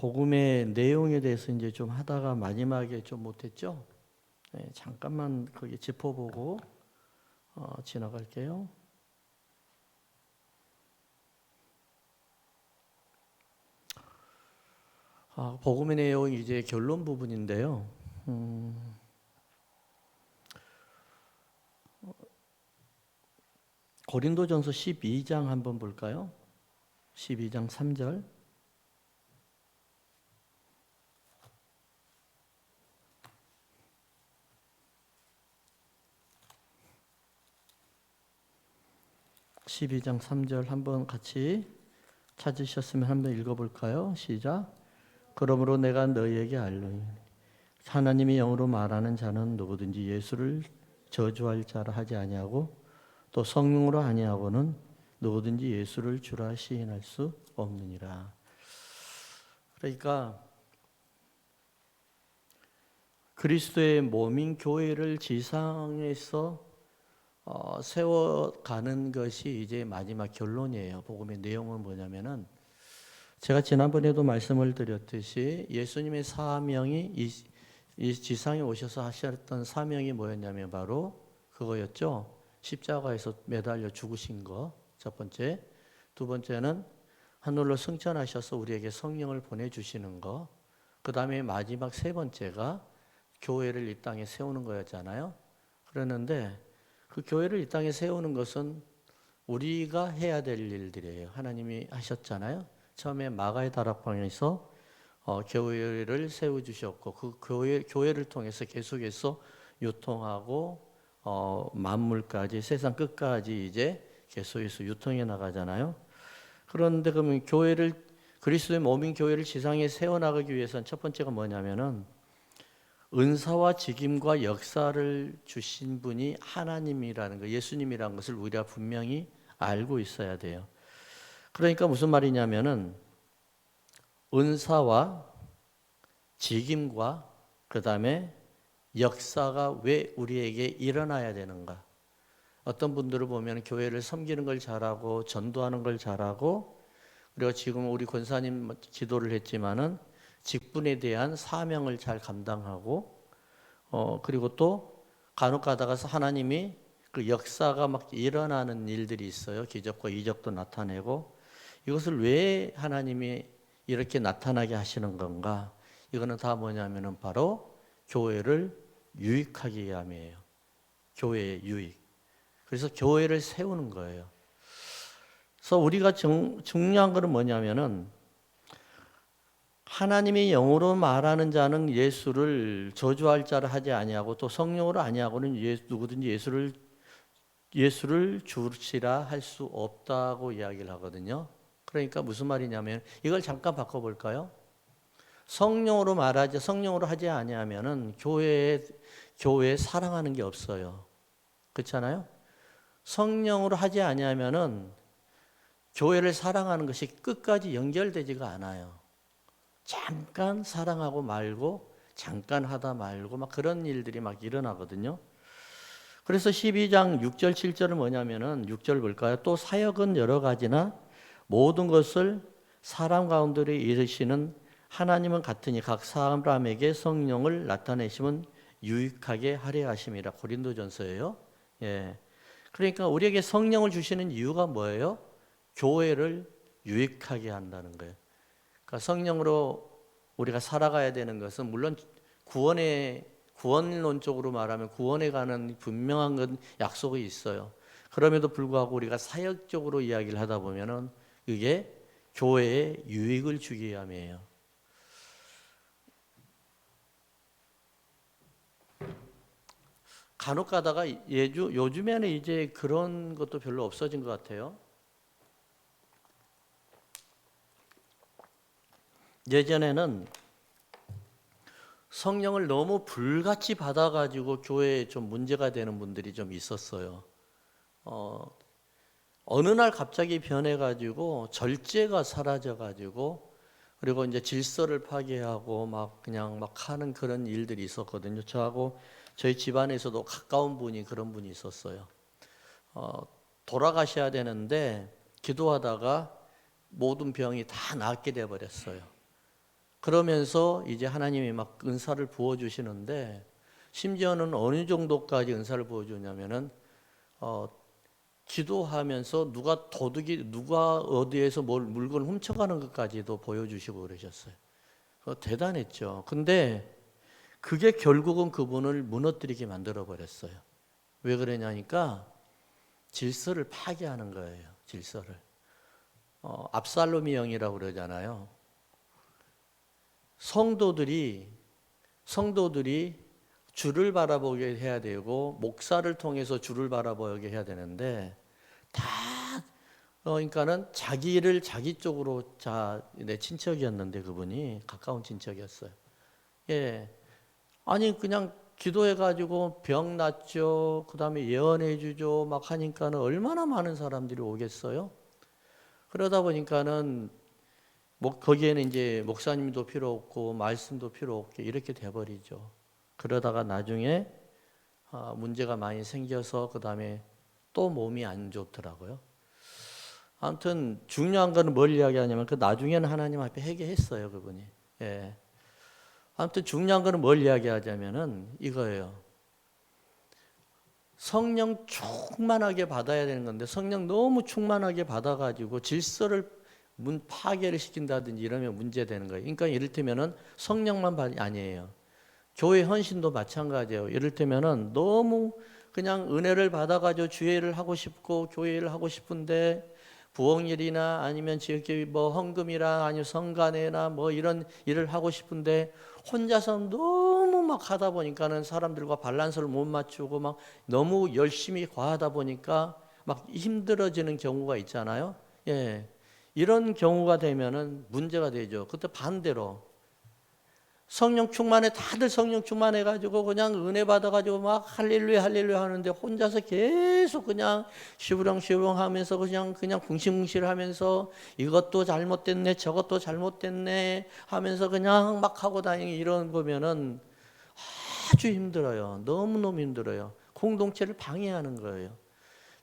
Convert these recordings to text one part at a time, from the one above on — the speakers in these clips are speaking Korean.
복음의 내용에 대해서 이제 좀 하다가 마지막에 좀 못했죠? 네, 잠깐만 거기 짚어보고 지나갈게요. 복음의 내용이 이제 결론 부분인데요. 고린도전서 12장 한번 볼까요? 12장 3절. (12장 3절) 한번 같이 찾으셨으면 한번 읽어볼까요? 시작. 그러므로 내가 너희에게 알노니 하나님이 영으로 말하는 자는 누구든지 예수를 저주할 자라 하지 아니하고 또 성령으로 아니하고는 누구든지 예수를 주라 시인할 수 없느니라. 그러니까 그리스도의 몸인 교회를 지상에서 세워가는 것이 이제 마지막 결론이에요. 복음의 내용은 뭐냐면은 제가 지난번에도 말씀을 드렸듯이 예수님의 사명이 이 지상에 오셔서 하셨던 사명이 뭐였냐면 바로 그거였죠. 십자가에서 매달려 죽으신 거 첫 번째. 두 번째는 하늘로 승천하셔서 우리에게 성령을 보내주시는 거. 그 다음에 마지막 세 번째가 교회를 이 땅에 세우는 거였잖아요. 그랬는데 그 교회를 이 땅에 세우는 것은 우리가 해야 될 일들이에요. 하나님이 하셨잖아요. 처음에 마가의 다락방에서 교회를 세워주셨고 그 교회를 통해서 계속해서 유통하고 만물까지 세상 끝까지 이제 계속해서 유통해 나가잖아요. 그런데 그러면 그리스도의 몸인 교회를 지상에 세워나가기 위해서는 첫 번째가 뭐냐면은 은사와 직임과 역사를 주신 분이 하나님이라는 거, 예수님이라는 것을 우리가 분명히 알고 있어야 돼요. 그러니까 무슨 말이냐면은 은사와 직임과 그 다음에 역사가 왜 우리에게 일어나야 되는가? 어떤 분들을 보면 교회를 섬기는 걸 잘하고 전도하는 걸 잘하고 그리고 지금 우리 권사님 기도를 했지만은 직분에 대한 사명을 잘 감당하고 그리고 또 간혹 가다가 하나님이 그 역사가 막 일어나는 일들이 있어요. 기적과 이적도 나타내고 이것을 왜 하나님이 이렇게 나타나게 하시는 건가? 이거는 다 뭐냐면은 바로 교회를 유익하기 위함이에요. 교회의 유익. 그래서 교회를 세우는 거예요. 그래서 우리가 중요한 것은 뭐냐면은 하나님의 영으로 말하는 자는 예수를 저주할 자를 하지 아니하고 또 성령으로 아니하고는 누구든지 예수를 주시라 할 수 없다고 이야기를 하거든요. 그러니까 무슨 말이냐면 이걸 잠깐 바꿔볼까요? 성령으로 하지 아니하면은 교회에 사랑하는 게 없어요. 그렇잖아요? 성령으로 하지 아니하면은 교회를 사랑하는 것이 끝까지 연결되지가 않아요. 잠깐 사랑하고 말고 잠깐 하다 말고 막 그런 일들이 막 일어나거든요. 그래서 12장 6절 7절은 뭐냐면은 6절 볼까요? 또 사역은 여러 가지나 모든 것을 사람 가운데로 이르시는 하나님은 같으니 각 사람에게 성령을 나타내시면 유익하게 하려 하심이라. 고린도전서예요. 예. 그러니까 우리에게 성령을 주시는 이유가 뭐예요? 교회를 유익하게 한다는 거예요. 그러니까 성령으로 우리가 살아가야 되는 것은 물론 구원론적으로 말하면 구원에 관한 분명한 건 약속이 있어요. 그럼에도 불구하고 우리가 사역적으로 이야기를 하다 보면은 그게 교회에 유익을 주기 위함이에요. 간혹 가다가 요즘에는 이제 그런 것도 별로 없어진 것 같아요. 예전에는 성령을 너무 불같이 받아가지고 교회에 좀 문제가 되는 분들이 좀 있었어요. 어느 날 갑자기 변해가지고 절제가 사라져가지고 그리고 이제 질서를 파괴하고 막 그냥 막 하는 그런 일들이 있었거든요. 저하고 저희 집안에서도 가까운 분이 그런 분이 있었어요. 돌아가셔야 되는데 기도하다가 모든 병이 다 낫게 돼 버렸어요. 그러면서 이제 하나님이 막 은사를 부어주시는데, 심지어는 어느 정도까지 은사를 부어주냐면은 기도하면서 누가 어디에서 물건을 훔쳐가는 것까지도 보여주시고 그러셨어요. 대단했죠. 근데 그게 결국은 그분을 무너뜨리게 만들어 버렸어요. 왜 그러냐니까 질서를 파괴하는 거예요. 질서를. 압살롬이 영이라고 그러잖아요. 성도들이 주를 바라보게 해야 되고, 목사를 통해서 주를 바라보게 해야 되는데, 다 그러니까는 자기를 자기 쪽으로, 내 친척이었는데 그분이 가까운 친척이었어요. 예, 아니 그냥 기도해가지고 병 낫죠, 그 다음에 예언해주죠, 막 하니까는 얼마나 많은 사람들이 오겠어요. 그러다 보니까는 거기에는 이제 목사님도 필요 없고 말씀도 필요 없게 이렇게 돼버리죠. 그러다가 나중에 문제가 많이 생겨서 그 다음에 또 몸이 안 좋더라고요. 아무튼 중요한 거는 뭘 이야기하냐면, 그 나중에는 하나님 앞에 회개했어요, 그분이. 예. 아무튼 중요한 거는 뭘 이야기하자면은 이거예요. 성령 충만하게 받아야 되는 건데, 성령 너무 충만하게 받아가지고 질서를 파괴를 시킨다든지 이러면 문제되는 거예요. 그러니까 이를테면은 성령만 아니에요. 교회 헌신도 마찬가지예요. 이를테면은 너무 그냥 은혜를 받아가지고 주일을 하고 싶고 교회를 하고 싶은데, 부엌일이나 아니면 지역교회 뭐 헌금이나 아니면 성간회나 뭐 이런 일을 하고 싶은데 혼자서 너무 막 하다 보니까는 사람들과 밸런스를 못 맞추고 막 너무 열심히 과하다 보니까 막 힘들어지는 경우가 있잖아요. 예. 이런 경우가 되면은 문제가 되죠. 그때 반대로 성령 충만해, 다들 성령 충만해가지고 그냥 은혜 받아가지고 막 할렐루야 할렐루야 하는데 혼자서 계속 그냥 시부렁시부렁 하면서 그냥 궁시렁시렁하면서 이것도 잘못됐네 저것도 잘못됐네 하면서 그냥 막 하고 다니는 이런 거면은 아주 힘들어요. 너무너무 힘들어요. 공동체를 방해하는 거예요.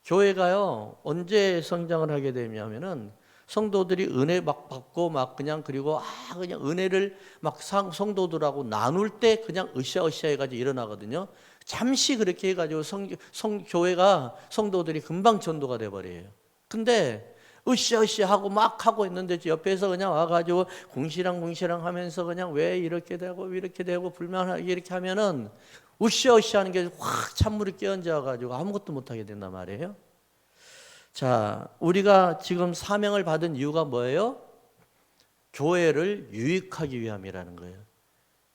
교회가요, 언제 성장을 하게 되냐면은 성도들이 은혜 막 받고 막 그리고 그냥 은혜를 막 성도들하고 나눌 때 그냥 으쌰으쌰 해가지고 일어나거든요. 잠시 그렇게 해가지고 교회가 성도들이 금방 전도가 돼버려요. 근데 으쌰으쌰 하고 막 하고 있는데 옆에서 그냥 와가지고 궁시렁궁시렁 하면서 그냥 왜 이렇게 되고 불만하게 이렇게 하면은 으쌰으쌰 하는 게 확 찬물이 끼얹어가지고 아무것도 못하게 된단 말이에요. 자, 우리가 지금 사명을 받은 이유가 뭐예요? 교회를 유익하기 위함이라는 거예요.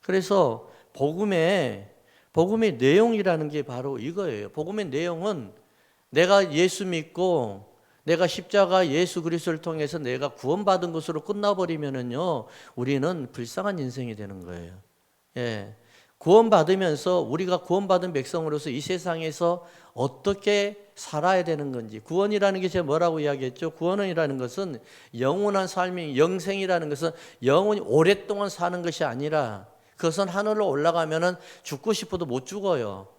그래서 복음의 내용이라는 게 바로 이거예요. 복음의 내용은 내가 예수 믿고 내가 십자가 예수 그리스도를 통해서 내가 구원받은 것으로 끝나버리면은요, 우리는 불쌍한 인생이 되는 거예요. 예. 구원받으면서 우리가 구원받은 백성으로서 이 세상에서 어떻게 살아야 되는 건지, 구원이라는 게 제가 뭐라고 이야기했죠? 구원이라는 것은 영원한 삶이, 영생이라는 것은 영원히 오랫동안 사는 것이 아니라, 그것은 하늘로 올라가면은 죽고 싶어도 못 죽어요.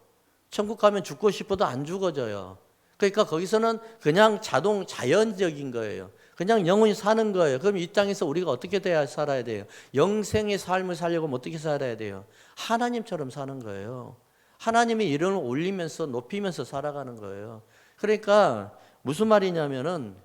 천국 가면 죽고 싶어도 안 죽어져요. 그러니까 거기서는 그냥 자연적인 거예요. 그냥 영원히 사는 거예요. 그럼 이 땅에서 우리가 어떻게 살아야 돼요? 영생의 삶을 살려면 어떻게 살아야 돼요? 하나님처럼 사는 거예요. 하나님의 이름을 올리면서 높이면서 살아가는 거예요. 그러니까 무슨 말이냐면은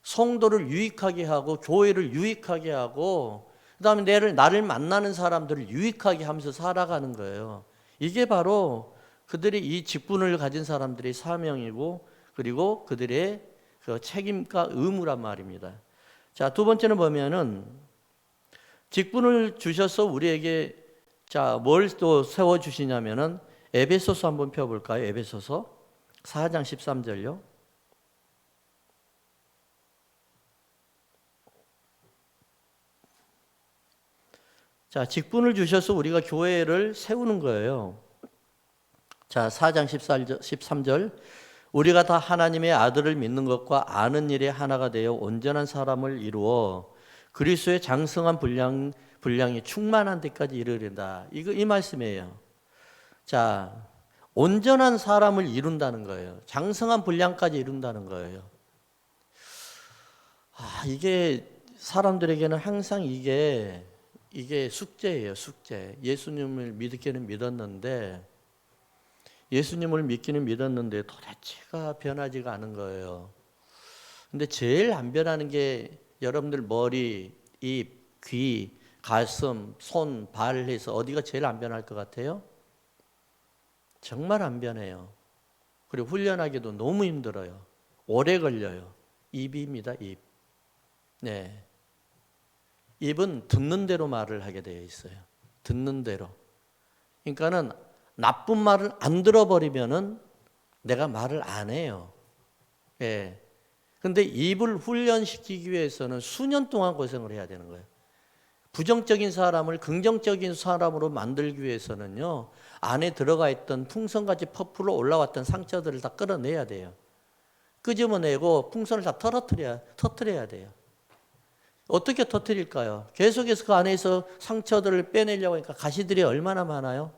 성도를 유익하게 하고 교회를 유익하게 하고 그다음에 나를 만나는 사람들을 유익하게 하면서 살아가는 거예요. 이게 바로 그들이 이 직분을 가진 사람들의 사명이고, 그리고 그들의 그 책임과 의무란 말입니다. 자, 두 번째는 보면은 직분을 주셔서 우리에게 뭘 또 세워 주시냐면은 에베소서 한번 펴 볼까요? 에베소서 4장 13절요. 자, 직분을 주셔서 우리가 교회를 세우는 거예요. 자, 4장 13절. 우리가 다 하나님의 아들을 믿는 것과 아는 일에 하나가 되어 온전한 사람을 이루어 그리스도의 장성한 분량이 충만한 데까지 이르린다. 이 말씀이에요. 자, 온전한 사람을 이룬다는 거예요. 장성한 분량까지 이룬다는 거예요. 이게 사람들에게는 항상 이게 이게 숙제예요, 숙제. 예수님을 믿기는 믿었는데 도대체가 변하지가 않은 거예요. 근데 제일 안 변하는 게 여러분들 머리, 입, 귀, 가슴, 손, 발 해서 어디가 제일 안 변할 것 같아요? 정말 안 변해요. 그리고 훈련하기도 너무 힘들어요. 오래 걸려요. 입입니다, 입. 네. 입은 듣는 대로 말을 하게 되어 있어요. 듣는 대로. 그러니까는 나쁜 말을 안 들어버리면은 내가 말을 안 해요. 예. 근데 입을 훈련시키기 위해서는 수년 동안 고생을 해야 되는 거예요. 부정적인 사람을 긍정적인 사람으로 만들기 위해서는요, 안에 들어가 있던 풍선같이 퍼풀어 올라왔던 상처들을 다 끌어내야 돼요. 끄집어내고 풍선을 다 터뜨려야 돼요. 어떻게 터뜨릴까요? 계속해서 그 안에서 상처들을 빼내려고 하니까 가시들이 얼마나 많아요?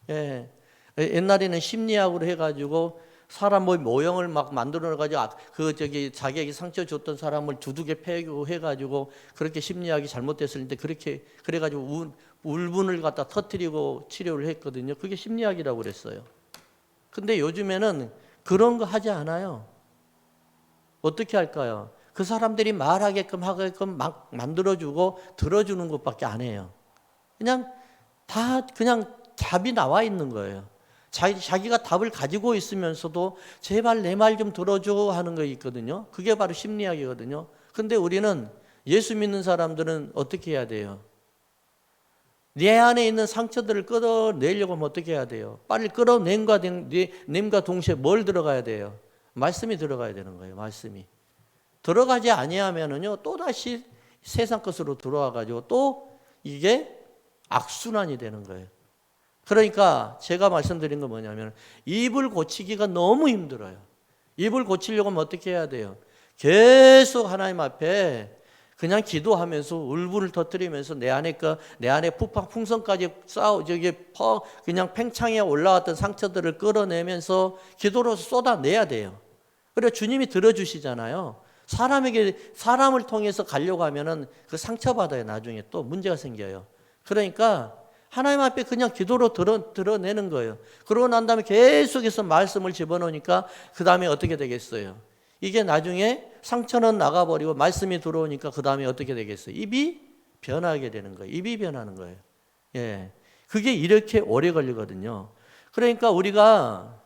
예. 옛날에는 심리학으로 해가지고 사람 모형을 막 만들어가지고 자기에게 상처 줬던 사람을 두둑에 패고 해가지고 그렇게 심리학이 잘못됐을 때 그렇게 그래가지고 울분을 갖다 터뜨리고 치료를 했거든요. 그게 심리학이라고 그랬어요. 근데 요즘에는 그런 거 하지 않아요. 어떻게 할까요? 그 사람들이 말하게끔 하게끔 막 만들어주고 들어주는 것밖에 안 해요. 그냥 답이 나와 있는 거예요. 자기가 답을 가지고 있으면서도 제발 내 말 좀 들어줘 하는 거 있거든요. 그게 바로 심리학이거든요. 근데 우리는 예수 믿는 사람들은 어떻게 해야 돼요? 내 안에 있는 상처들을 끌어내려고 하면 어떻게 해야 돼요? 빨리 끌어냄과 동시에 뭘 들어가야 돼요? 말씀이 들어가야 되는 거예요. 말씀이. 들어가지 아니하면은요, 또다시 세상 것으로 들어와가지고 또 이게 악순환이 되는 거예요. 그러니까 제가 말씀드린 건 뭐냐면 입을 고치기가 너무 힘들어요. 입을 고치려고 하면 어떻게 해야 돼요? 계속 하나님 앞에 그냥 기도하면서 울분을 터뜨리면서 내 안에 풍선까지 그냥 팽창해 올라왔던 상처들을 끌어내면서 기도로서 쏟아내야 돼요. 그래 주님이 들어주시잖아요. 사람을 통해서 가려고 하면은 그 상처받아요. 나중에 또 문제가 생겨요. 그러니까 하나님 앞에 그냥 기도로 드러내는 거예요. 그러고 난 다음에 계속해서 말씀을 집어넣으니까 그 다음에 어떻게 되겠어요? 이게 나중에 상처는 나가버리고 말씀이 들어오니까 그 다음에 어떻게 되겠어요? 입이 변하게 되는 거예요. 입이 변하는 거예요. 예, 그게 이렇게 오래 걸리거든요. 그러니까 우리가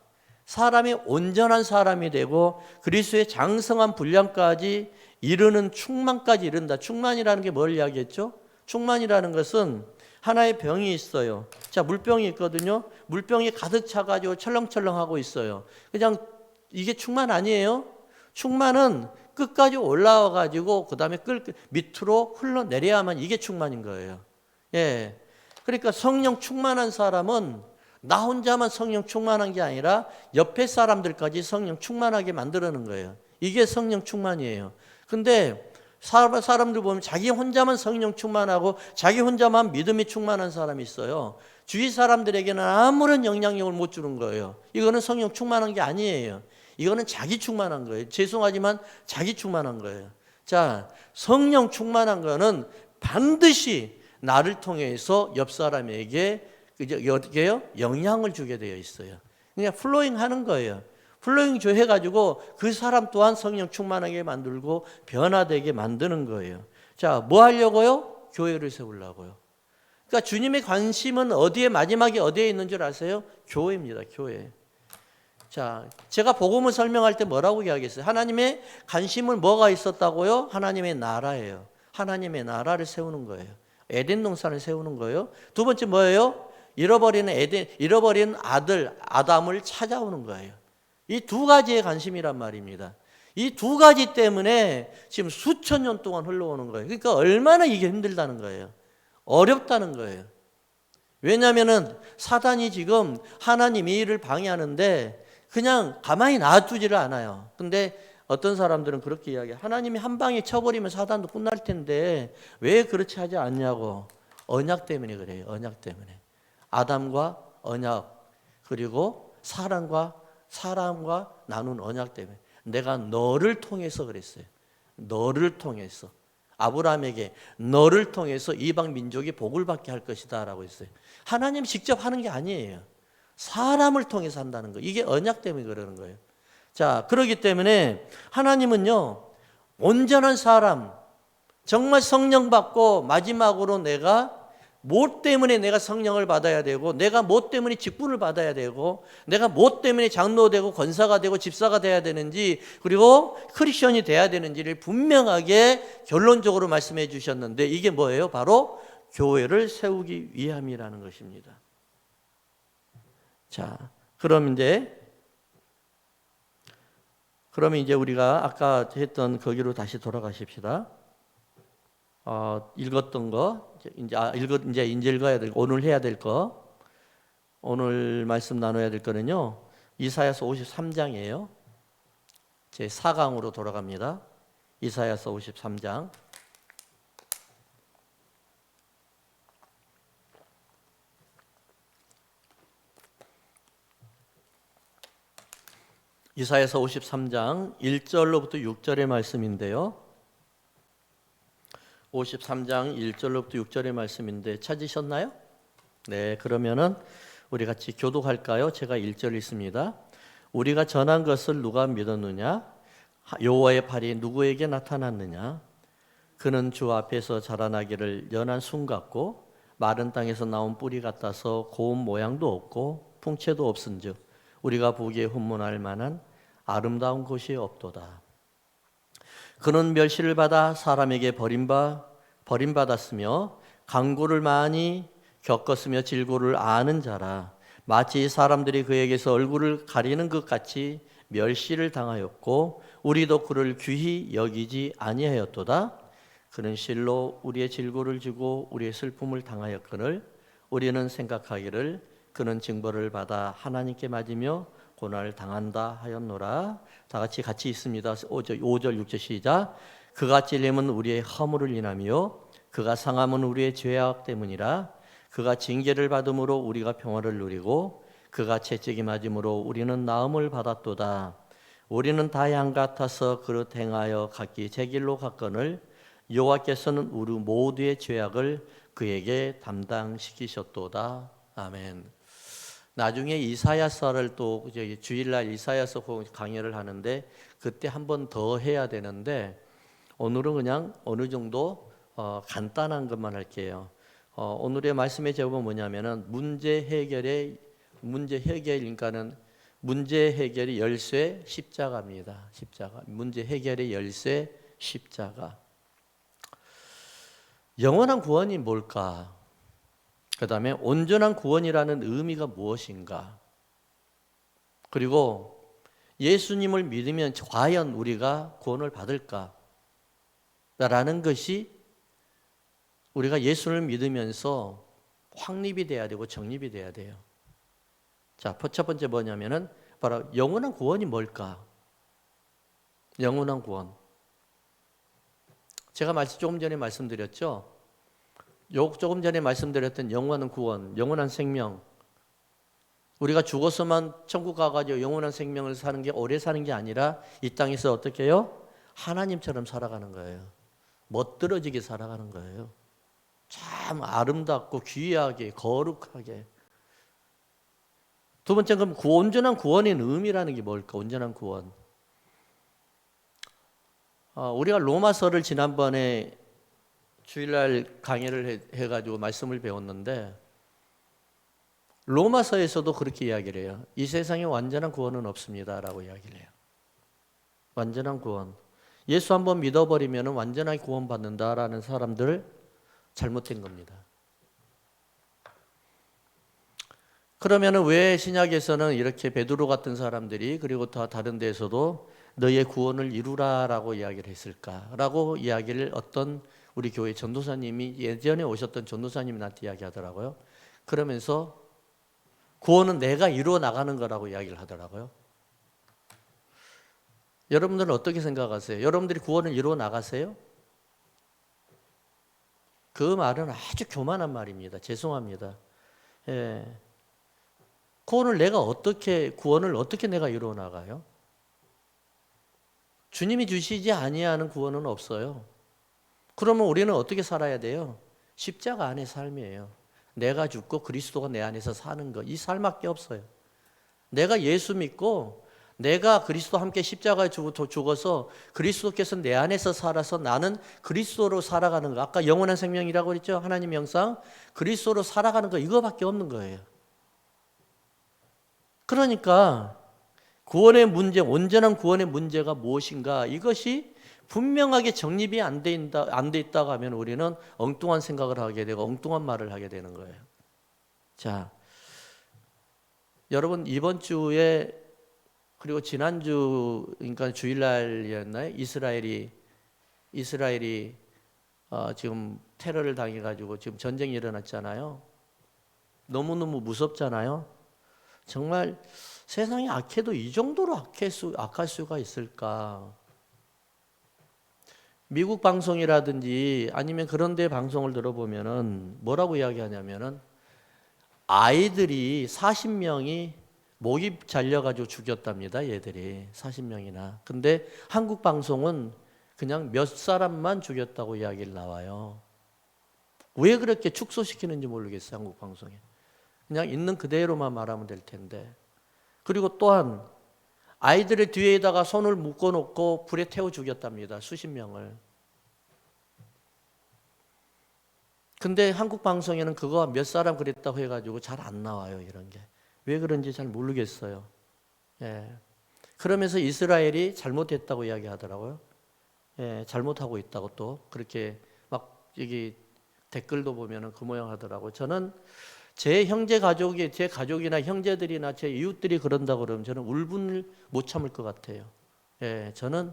사람이 온전한 사람이 되고 그리스도의 장성한 분량까지 이르는 충만까지 이른다. 충만이라는 게 뭘 이야기했죠? 충만이라는 것은 하나의 병이 있어요. 자, 물병이 있거든요. 물병이 가득 차가지고 철렁철렁하고 있어요. 그냥 이게 충만 아니에요? 충만은 끝까지 올라와가지고 그 다음에 밑으로 흘러내려야만 이게 충만인 거예요. 예. 그러니까 성령 충만한 사람은 나 혼자만 성령 충만한 게 아니라 옆에 사람들까지 성령 충만하게 만들어내는 거예요. 이게 성령 충만이에요. 근데 사람들 보면 자기 혼자만 성령 충만하고 자기 혼자만 믿음이 충만한 사람이 있어요. 주위 사람들에게는 아무런 영향력을 못 주는 거예요. 이거는 성령 충만한 게 아니에요. 이거는 자기 충만한 거예요. 죄송하지만 자기 충만한 거예요. 자, 성령 충만한 거는 반드시 나를 통해서 옆 사람에게 어떻게요? 영향을 주게 되어 있어요. 그냥 플로잉 하는 거예요. 플로잉 해가지고 그 사람 또한 성령 충만하게 만들고 변화되게 만드는 거예요. 자, 뭐 하려고요? 교회를 세우려고요. 그러니까 주님의 관심은 마지막에 어디에 있는 줄 아세요? 교회입니다. 교회. 자, 제가 복음을 설명할 때 뭐라고 이야기했어요? 하나님의 관심은 뭐가 있었다고요? 하나님의 나라예요. 하나님의 나라를 세우는 거예요. 에덴 동산을 세우는 거예요. 두 번째 뭐예요? 잃어버린 아들 아담을 찾아오는 거예요. 이 두 가지의 관심이란 말입니다. 이 두 가지 때문에 지금 수천 년 동안 흘러오는 거예요. 그러니까 얼마나 이게 힘들다는 거예요. 어렵다는 거예요. 왜냐하면 사단이 지금 하나님 의 일을 방해하는데 그냥 가만히 놔두지를 않아요. 근데 어떤 사람들은 그렇게 이야기해요. 하나님이 한 방에 쳐버리면 사단도 끝날 텐데 왜 그렇지 하지 않냐고. 언약 때문에 그래요. 언약 때문에. 아담과 언약 그리고 사람과 나눈 언약 때문에 내가 너를 통해서 그랬어요. 너를 통해서. 아브라함에게 너를 통해서 이방 민족이 복을 받게 할 것이다 라고 했어요. 하나님이 직접 하는 게 아니에요. 사람을 통해서 한다는 거예요. 이게 언약 때문에 그러는 거예요. 자, 그렇기 때문에 하나님은요, 온전한 사람, 정말 성령 받고 마지막으로 내가 뭐 때문에 내가 성령을 받아야 되고, 내가 뭐 때문에 직분을 받아야 되고, 내가 뭐 때문에 장로 되고 권사가 되고 집사가 돼야 되는지, 그리고 크리스천이 돼야 되는지를 분명하게 결론적으로 말씀해 주셨는데, 이게 뭐예요? 바로 교회를 세우기 위함이라는 것입니다. 자, 그러면 이제 우리가 아까 했던 거기로 다시 돌아가십시다. 읽었던 거, 이제 읽어야 될, 오늘 해야 될 거, 오늘 말씀 나눠야 될 거는요, 이사야서 53장이에요. 제 4강으로 돌아갑니다. 이사야서 53장. 이사야서 53장 1절로부터 6절의 말씀인데요. 53장 1절로부터 6절의 말씀인데 찾으셨나요? 네, 그러면은 우리 같이 교독할까요? 제가 1절 읽습니다. 우리가 전한 것을 누가 믿었느냐? 여호와의 팔이 누구에게 나타났느냐? 그는 주 앞에서 자라나기를 연한 순 같고 마른 땅에서 나온 뿌리 같아서 고운 모양도 없고 풍채도 없은즉 우리가 보기에 훈문할 만한 아름다운 곳이 없도다. 그는 멸시를 받아 사람에게 버림받았으며 강고를 많이 겪었으며 질고를 아는 자라. 마치 사람들이 그에게서 얼굴을 가리는 것 같이 멸시를 당하였고 우리도 그를 귀히 여기지 아니하였도다. 그는 실로 우리의 질고를 지고 우리의 슬픔을 당하였거늘 우리는 생각하기를 그는 징벌을 받아 하나님께 맞으며 고난을 당한다 하였노라. 다 같이 있습니다. 5절 6절 시작. 그가 찔림은 우리의 허물을 인하며 그가 상함은 우리의 죄악 때문이라. 그가 징계를 받음으로 우리가 평화를 누리고 그가 채찍이 맞음으로 우리는 나음을 받았도다. 우리는 다 양 같아서 그릇 행하여 각기 제 길로 갔거늘 여호와께서는 우리 모두의 죄악을 그에게 담당시키셨도다. 아멘. 나중에 이사야서를 또 주일날 이사야서 강의를 하는데 그때 한 번 더 해야 되는데 오늘은 그냥 어느 정도 간단한 것만 할게요. 오늘의 말씀의 제목은 뭐냐면은 문제 해결이니까는 문제 해결의 열쇠 십자가입니다. 십자가. 문제 해결의 열쇠 십자가. 영원한 구원이 뭘까? 그 다음에 온전한 구원이라는 의미가 무엇인가? 그리고 예수님을 믿으면 과연 우리가 구원을 받을까? 라는 것이 우리가 예수를 믿으면서 확립이 돼야 되고 정립이 돼야 돼요. 자, 첫 번째 뭐냐면은 바로 영원한 구원이 뭘까? 영원한 구원. 제가 조금 전에 말씀드렸죠. 조금 전에 말씀드렸던 영원한 구원, 영원한 생명. 우리가 죽어서만 천국 가가지고 영원한 생명을 사는 게 오래 사는 게 아니라 이 땅에서 어떻게 해요? 하나님처럼 살아가는 거예요. 멋들어지게 살아가는 거예요. 참 아름답고 귀하게 거룩하게. 두 번째 그럼 온전한 구원의 의미라는 게 뭘까? 온전한 구원. 우리가 로마서를 지난번에 주일날 강의를 해가지고 말씀을 배웠는데 로마서에서도 그렇게 이야기를 해요. 이 세상에 완전한 구원은 없습니다 라고 이야기를 해요. 완전한 구원. 예수 한번 믿어버리면 완전하게 구원받는다라는 사람들 잘못된 겁니다. 그러면 왜 신약에서는 이렇게 베드로 같은 사람들이 그리고 다 다른 데에서도 너의 구원을 이루라라고 이야기를 했을까라고 이야기를 어떤 우리 교회 전도사님이 예전에 오셨던 전도사님이 나한테 이야기하더라고요. 그러면서 구원은 내가 이루어 나가는 거라고 이야기를 하더라고요. 여러분들은 어떻게 생각하세요? 여러분들이 구원을 이루어 나가세요? 그 말은 아주 교만한 말입니다. 죄송합니다. 예. 구원을 어떻게 내가 이루어 나가요? 주님이 주시지 아니하는 구원은 없어요. 그러면 우리는 어떻게 살아야 돼요? 십자가 안의 삶이에요. 내가 죽고 그리스도가 내 안에서 사는 것. 이 삶밖에 없어요. 내가 예수 믿고 내가 그리스도와 함께 십자가에 죽어서 그리스도께서 내 안에서 살아서 나는 그리스도로 살아가는 거. 아까 영원한 생명이라고 그랬죠? 하나님 영상. 그리스도로 살아가는 거 이거밖에 없는 거예요. 그러니까 구원의 문제, 온전한 구원의 문제가 무엇인가? 이것이 분명하게 정립이 안 돼 있다고 하면 우리는 엉뚱한 생각을 하게 되고 엉뚱한 말을 하게 되는 거예요. 자, 여러분 이번 주에 그리고 지난주 그러니까 주일날이었나요? 이스라엘이 지금 테러를 당해가지고 지금 전쟁이 일어났잖아요. 너무너무 무섭잖아요. 정말 세상이 악해도 이 정도로 악할 수가 있을까? 미국 방송이라든지 아니면 그런 데 방송을 들어보면은 뭐라고 이야기하냐면은 아이들이 40명이 목이 잘려가지고 죽였답니다. 얘들이 40명이나. 근데 한국 방송은 그냥 몇 사람만 죽였다고 이야기를 나와요. 왜 그렇게 축소시키는지 모르겠어요. 한국 방송에. 그냥 있는 그대로만 말하면 될 텐데. 그리고 또한 아이들의 뒤에다가 손을 묶어놓고 불에 태워 죽였답니다. 수십 명을. 근데 한국 방송에는 그거 몇 사람 그랬다고 해가지고 잘 안 나와요. 이런 게. 왜 그런지 잘 모르겠어요. 예. 그러면서 이스라엘이 잘못했다고 이야기하더라고요. 예, 잘못하고 있다고 또 그렇게 막 여기 댓글도 보면은 그 모양 하더라고요. 저는 제 가족이나 형제들이나 제 이웃들이 그런다 그러면 저는 울분을 못 참을 것 같아요. 예, 저는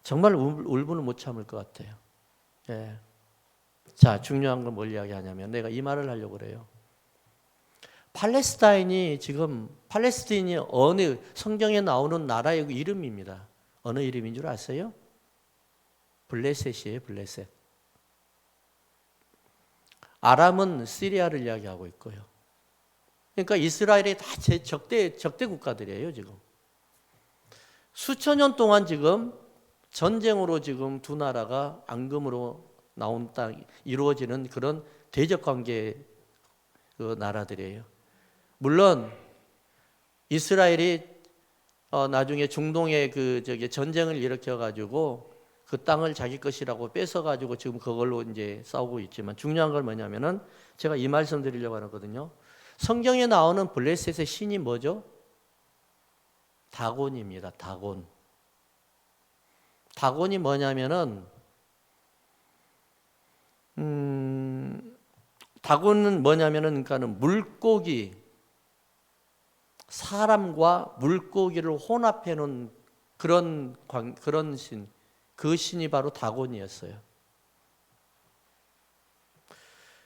정말 울분을 못 참을 것 같아요. 예. 자, 중요한 건 뭘 이야기하냐면 내가 이 말을 하려고 그래요. 팔레스타인이 어느 성경에 나오는 나라의 이름입니다. 어느 이름인 줄 아세요? 블레셋이에요, 블레셋. 아람은 시리아를 이야기하고 있고요. 그러니까 이스라엘이 다 적대 국가들이에요, 지금. 수천 년 동안 지금 전쟁으로 지금 두 나라가 앙금으로 나온 땅 이루어지는 그런 대적 관계 그 나라들이에요. 물론 이스라엘이 나중에 중동에 전쟁을 일으켜 가지고 그 땅을 자기 것이라고 뺏어 가지고 지금 그걸로 이제 싸우고 있지만 중요한 건 뭐냐면은 제가 이 말씀 드리려고 하거든요. 성경에 나오는 블레셋의 신이 뭐죠? 다곤입니다. 다곤. 다곤이 뭐냐면은 다곤은 뭐냐면은 그러니까는 물고기 사람과 물고기를 혼합해 놓은 그런 신, 그 신이 바로 다곤이었어요.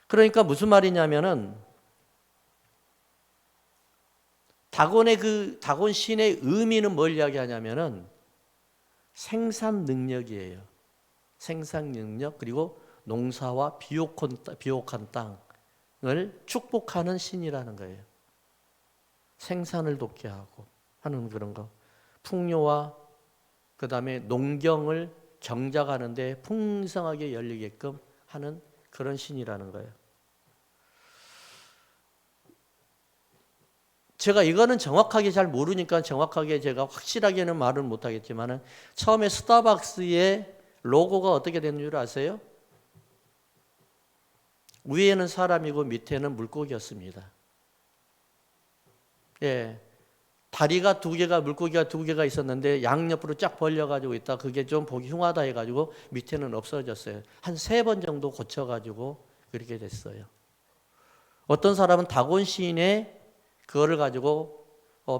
그러니까 무슨 말이냐면은 다곤 신의 의미는 뭘 이야기하냐면은 생산 능력이에요. 생산 능력 그리고 농사와 비옥한 땅을 축복하는 신이라는 거예요. 생산을 돕게 하고 하는 그런 거. 풍요와 그다음에 농경을 경작하는데 풍성하게 열리게끔 하는 그런 신이라는 거예요. 제가 이거는 정확하게 잘 모르니까 정확하게 제가 확실하게는 말을 못하겠지만 처음에 스타벅스의 로고가 어떻게 되는 줄 아세요? 위에는 사람이고 밑에는 물고기였습니다. 예, 다리가 두 개가 물고기가 두 개가 있었는데 양옆으로 쫙 벌려가지고 있다. 그게 좀 보기 흉하다 해가지고 밑에는 없어졌어요. 한 3번 정도 고쳐가지고 그렇게 됐어요. 어떤 사람은 다곤 시인의 그거를 가지고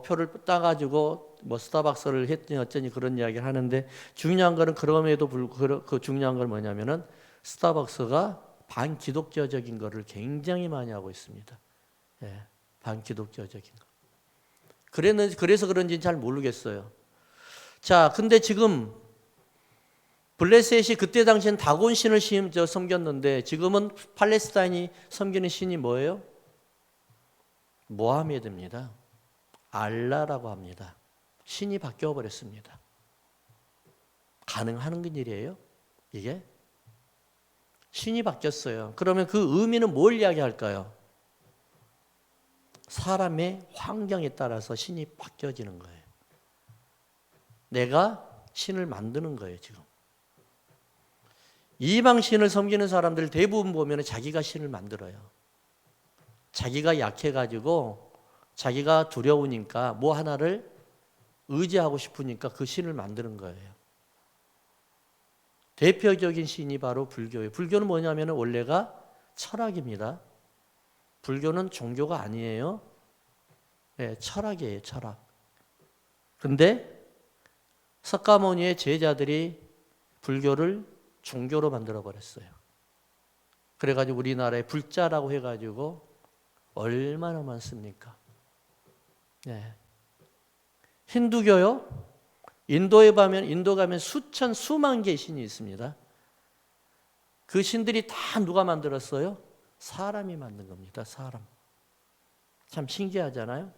표를 따가지고 뭐 스타벅스를 했더니 어쩌니 그런 이야기를 하는데 중요한 거는 그럼에도 불구하고 그 중요한 건 뭐냐면은 스타벅스가 반기독교적인 거를 굉장히 많이 하고 있습니다. 예, 반기독교적인 거. 그래서 그런지는 잘 모르겠어요. 자, 근데 지금 블레셋이 그때 당시엔 다곤 신을 섬겼는데 지금은 팔레스타인이 섬기는 신이 뭐예요? 모하메드입니다. 알라라고 합니다. 신이 바뀌어 버렸습니다. 가능한 일이에요? 이게? 신이 바뀌었어요. 그러면 그 의미는 뭘 이야기할까요? 사람의 환경에 따라서 신이 바뀌어지는 거예요. 내가 신을 만드는 거예요, 지금. 이방 신을 섬기는 사람들 대부분 보면 자기가 신을 만들어요. 자기가 약해가지고 자기가 두려우니까 뭐 하나를 의지하고 싶으니까 그 신을 만드는 거예요. 대표적인 신이 바로 불교예요. 불교는 뭐냐면 원래가 철학입니다. 불교는 종교가 아니에요. 네, 철학이에요, 철학. 근데 석가모니의 제자들이 불교를 종교로 만들어 버렸어요. 그래가지고 우리나라에 불자라고 해가지고 얼마나 많습니까? 네. 힌두교요? 인도 가면 수천, 수만 개의 신이 있습니다. 그 신들이 다 누가 만들었어요? 사람이 만든 겁니다. 사람. 참 신기하잖아요.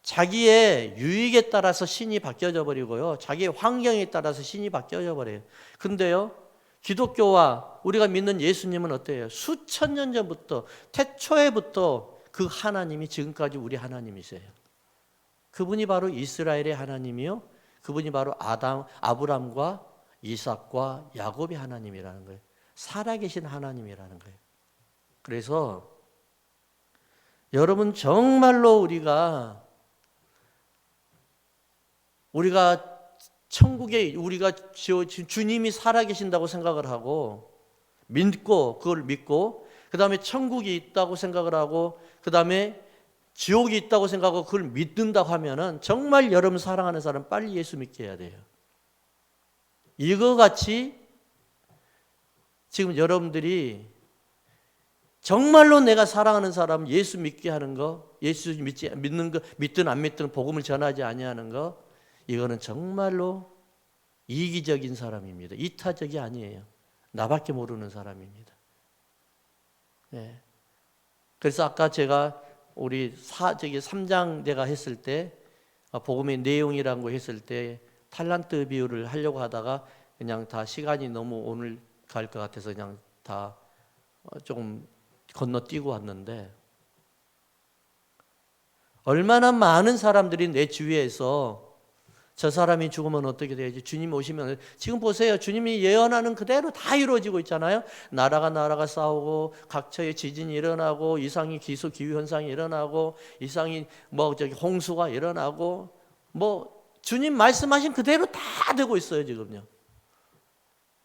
자기의 유익에 따라서 신이 바뀌어져 버리고요. 자기의 환경에 따라서 신이 바뀌어져 버려요. 근데요, 기독교와 우리가 믿는 예수님은 어때요? 수천 년 전부터, 태초에부터 그 하나님이 지금까지 우리 하나님이세요. 그분이 바로 이스라엘의 하나님이요. 그분이 바로 아브람과 이삭과 야곱의 하나님이라는 거예요. 살아계신 하나님이라는 거예요. 그래서 여러분 정말로 우리가 천국에 우리가 주님이 살아계신다고 생각을 하고 믿고 그걸 믿고 그 다음에 천국이 있다고 생각을 하고 그 다음에 지옥이 있다고 생각하고 그걸 믿는다고 하면은 정말 여러분 사랑하는 사람 빨리 예수 믿게 해야 돼요. 이거 같이 지금 여러분들이 정말로 내가 사랑하는 사람 예수 믿게 하는 거, 예수 믿는 거, 믿든 안 믿든 복음을 전하지 아니하는 거, 이거는 정말로 이기적인 사람입니다. 이타적이 아니에요. 나밖에 모르는 사람입니다. 네. 그래서 아까 제가 우리 3장 내가 했을 때 복음의 내용이라는 거 했을 때 탈란트 비유를 하려고 하다가 그냥 다 시간이 너무 오늘 갈 것 같아서 그냥 다 조금 건너뛰고 왔는데 얼마나 많은 사람들이 내 주위에서 저 사람이 죽으면 어떻게 돼야지? 주님 오시면 지금 보세요. 주님이 예언하는 그대로 다 이루어지고 있잖아요. 나라가 싸우고 각처에 지진이 일어나고 이상이 기후 현상이 일어나고 이상이 홍수가 일어나고 주님 말씀하신 그대로 다 되고 있어요, 지금요.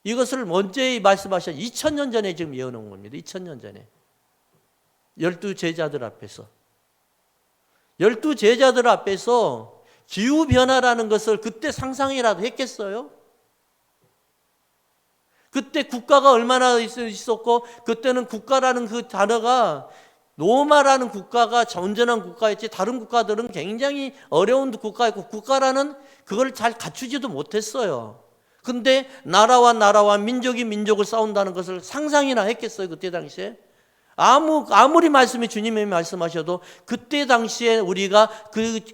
이것을 먼저 말씀하신 2000년 전에 지금 예언한 겁니다. 2000년 전에. 12제자들 앞에서. 12제자들 앞에서 기후변화라는 것을 그때 상상이라도 했겠어요? 그때 국가가 얼마나 있었고 그때는 국가라는 그 단어가 로마라는 국가가 온전한 국가였지 다른 국가들은 굉장히 어려운 국가였고 국가라는 그걸 잘 갖추지도 못했어요. 근데 나라와 민족이 민족을 싸운다는 것을 상상이나 했겠어요? 그때 당시에? 아무리 말씀이 주님의 말씀하셔도 그때 당시에 우리가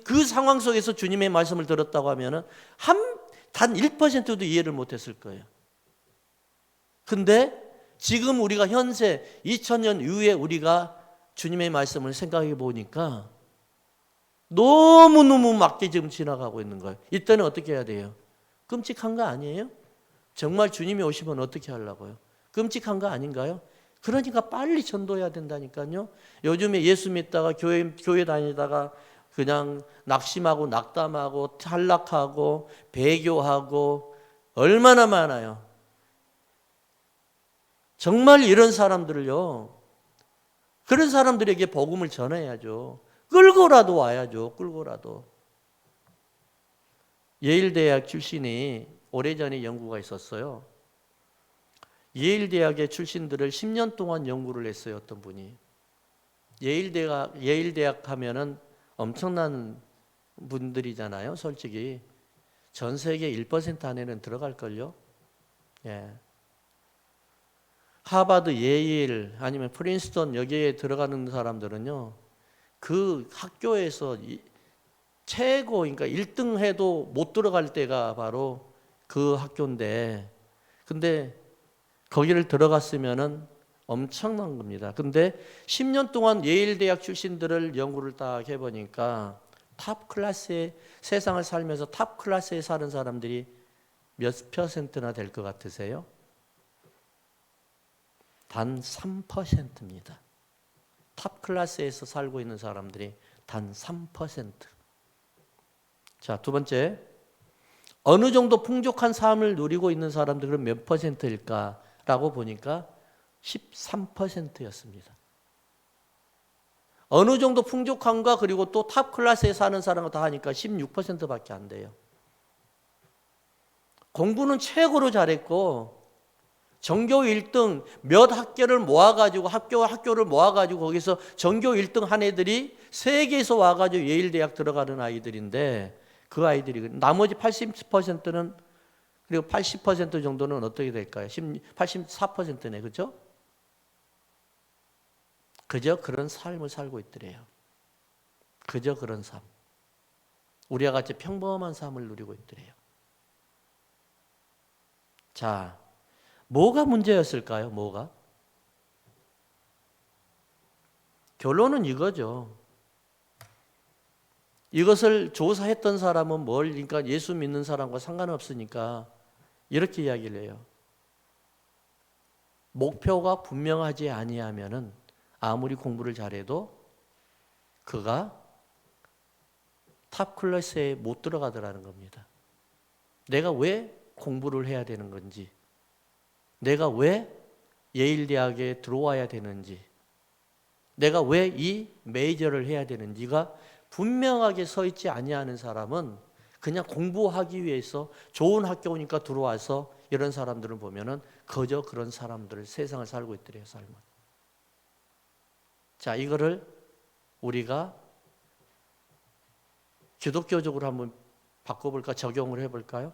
그 상황 속에서 주님의 말씀을 들었다고 하면은 단 1%도 이해를 못했을 거예요. 근데 지금 우리가 현세 2000년 이후에 우리가 주님의 말씀을 생각해 보니까 너무너무 맞게 지금 지나가고 있는 거예요. 이때는 어떻게 해야 돼요? 끔찍한 거 아니에요? 정말 주님이 오시면 어떻게 하려고요? 끔찍한 거 아닌가요? 그러니까 빨리 전도해야 된다니까요. 요즘에 예수 믿다가 교회 다니다가 그냥 낙심하고 낙담하고 탈락하고 배교하고 얼마나 많아요. 정말 이런 사람들을요. 그런 사람들에게 복음을 전해야죠. 끌고라도 와야죠. 끌고라도. 예일대학 출신이 오래전에 연구가 있었어요. 예일대학의 출신들을 10년 동안 연구를 했어요. 어떤 분이. 예일대학 하면은 엄청난 분들이잖아요. 솔직히. 전 세계 1% 안에는 들어갈걸요. 예. 하버드, 예일 아니면 프린스턴 여기에 들어가는 사람들은요. 그 학교에서 최고 그러니까 1등 해도 못 들어갈 때가 바로 그 학교인데 근데 거기를 들어갔으면은 엄청난 겁니다. 근데 10년 동안 예일 대학 출신들을 연구를 딱 해보니까 탑 클래스의 세상을 살면서 탑 클래스에 사는 사람들이 몇 퍼센트나 될 것 같으세요? 단 3%입니다. 탑 클래스에서 살고 있는 사람들이 단 3%. 자, 두 번째. 어느 정도 풍족한 삶을 누리고 있는 사람들은 몇 퍼센트일까라고 보니까 13%였습니다. 어느 정도 풍족함과 그리고 또 탑 클래스에 사는 사람과 다 하니까 16%밖에 안 돼요. 공부는 최고로 잘했고 전교 1등 몇 학교를 모아가지고 학교를 모아가지고 거기서 전교 1등 한 애들이 세계에서 와가지고 예일 대학 들어가는 아이들인데 그 아이들이 나머지 80%는 그리고 80% 정도는 어떻게 될까요? 84%네, 그렇죠? 그저 그런 삶을 살고 있더래요. 그저 그런 삶. 우리와 같이 평범한 삶을 누리고 있더래요. 자, 뭐가 문제였을까요? 뭐가? 결론은 이거죠. 이것을 조사했던 사람은 그러니까 예수 믿는 사람과 상관없으니까 이렇게 이야기를 해요. 목표가 분명하지 아니하면은 아무리 공부를 잘해도 그가 탑 클래스에 못 들어가더라는 겁니다. 내가 왜 공부를 해야 되는 건지, 내가 왜 예일 대학에 들어와야 되는지, 내가 왜 이 메이저를 해야 되는지가 분명하게 서 있지 아니하는 사람은 그냥 공부하기 위해서 좋은 학교 오니까 들어와서 이런 사람들을 보면은 그저 그런 사람들 세상을 살고 있더래요, 삶은. 자, 이거를 우리가 기독교적으로 한번 바꿔볼까, 적용을 해볼까요?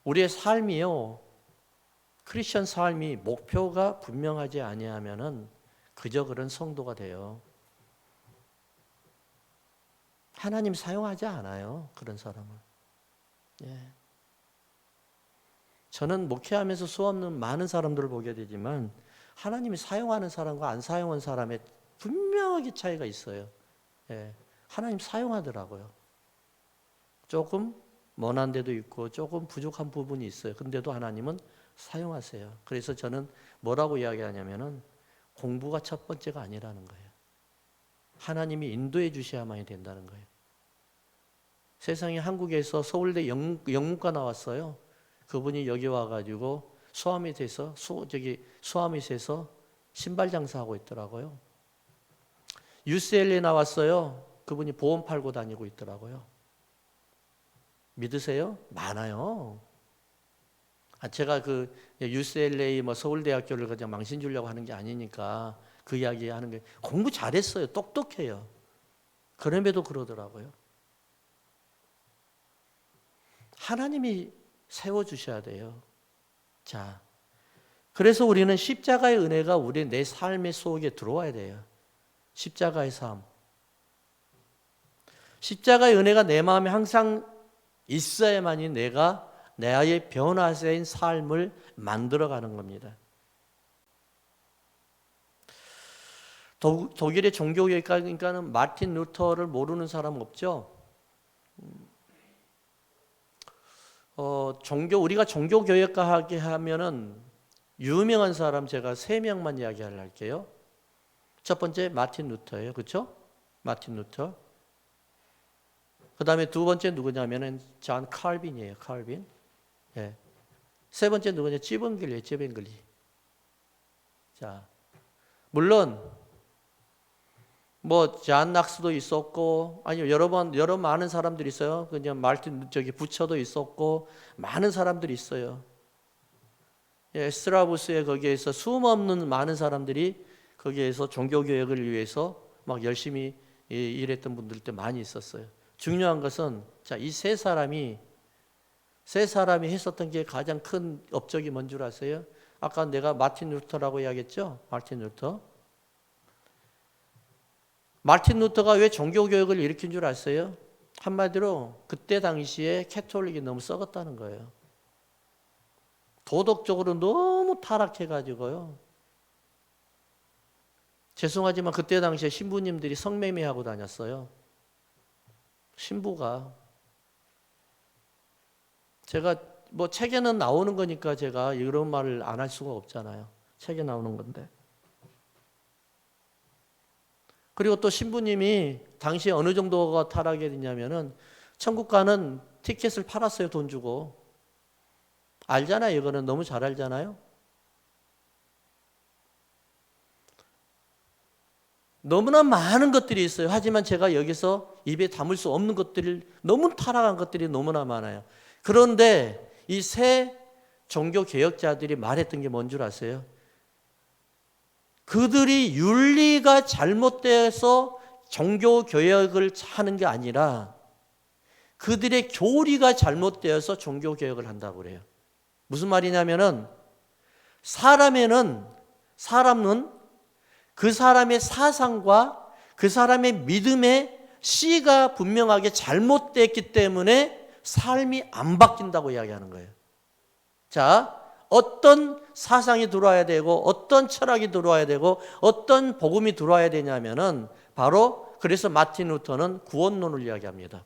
우리의 삶이요, 크리스천 삶이 목표가 분명하지 아니하면은 그저 그런 성도가 돼요. 하나님 사용하지 않아요, 그런 사람을. 예. 저는 목회하면서 수없는 많은 사람들을 보게 되지만 하나님이 사용하는 사람과 안 사용하는 사람의 분명하게 차이가 있어요. 예. 하나님 사용하더라고요. 조금 먼한 데도 있고 조금 부족한 부분이 있어요. 근데도 하나님은 사용하세요. 그래서 저는 뭐라고 이야기하냐면은 공부가 첫 번째가 아니라는 거예요. 하나님이 인도해 주셔야만이 된다는 거예요. 세상에 한국에서 서울대 영문과 나왔어요. 그분이 여기 와가지고 수아밋에서 신발 장사하고 있더라고요. UCLA 나왔어요. 그분이 보험 팔고 다니고 있더라고요. 믿으세요? 많아요. 제가 그 UCLA 서울대학교를 그냥 망신 주려고 하는 게 아니니까 그 이야기 하는 게 공부 잘했어요. 똑똑해요. 그럼에도 그러더라고요. 하나님이 세워주셔야 돼요. 자, 그래서 우리는 십자가의 은혜가 내 삶의 속에 들어와야 돼요. 십자가의 삶. 십자가의 은혜가 내 마음에 항상 있어야만이 내가 나의 변화된 삶을 만들어가는 겁니다. 독일의 종교개혁가니까는 마틴 루터를 모르는 사람 없죠? 우리가 종교개혁가 하게 하면은 유명한 사람 제가 3명만 이야기를 할게요. 첫 번째 마틴 루터예요. 그렇죠? 마틴 루터. 그 다음에 두 번째 누구냐면은 존 칼빈이에요. 칼빈. 예. 세 번째 누구냐? 찌벙글리예요. 찌벙글리. 자, 물론 존 낙스도 있었고, 여러 많은 사람들이 있어요. 그냥 부처도 있었고, 많은 사람들이 있어요. 예, 스트라부스의 거기에서 수없는 많은 사람들이 거기에서 종교개혁을 위해서 막 열심히 일했던 분들도 많이 있었어요. 중요한 것은, 자, 이 세 사람이 했었던 게 가장 큰 업적이 뭔 줄 아세요? 아까 내가 마틴 루터라고 이야기했죠? 마틴 루터. 마틴 루터가 왜 종교개혁을 일으킨 줄 아세요? 한마디로 그때 당시에 캐톨릭이 너무 썩었다는 거예요. 도덕적으로 너무 타락해가지고요. 죄송하지만 그때 당시에 신부님들이 성매매하고 다녔어요. 신부가. 제가 뭐 책에는 나오는 거니까 제가 이런 말을 안 할 수가 없잖아요. 책에 나오는 건데. 그리고 또 신부님이 당시에 어느 정도가 타락이 됐냐면은 천국 가는 티켓을 팔았어요. 돈 주고. 알잖아요. 이거는 너무 잘 알잖아요. 너무나 많은 것들이 있어요. 하지만 제가 여기서 입에 담을 수 없는 것들이 너무 타락한 것들이 너무나 많아요. 그런데 이 새 종교 개혁자들이 말했던 게 뭔 줄 아세요? 그들이 윤리가 잘못돼서 종교 개혁을 하는 게 아니라 그들의 교리가 잘못되어서 종교 개혁을 한다고 그래요. 무슨 말이냐면은 사람은 그 사람의 사상과 그 사람의 믿음의 씨가 분명하게 잘못됐기 때문에 삶이 안 바뀐다고 이야기하는 거예요. 자, 어떤 사상이 들어와야 되고 어떤 철학이 들어와야 되고 어떤 복음이 들어와야 되냐면은 바로 그래서 마틴 루터는 구원론을 이야기합니다.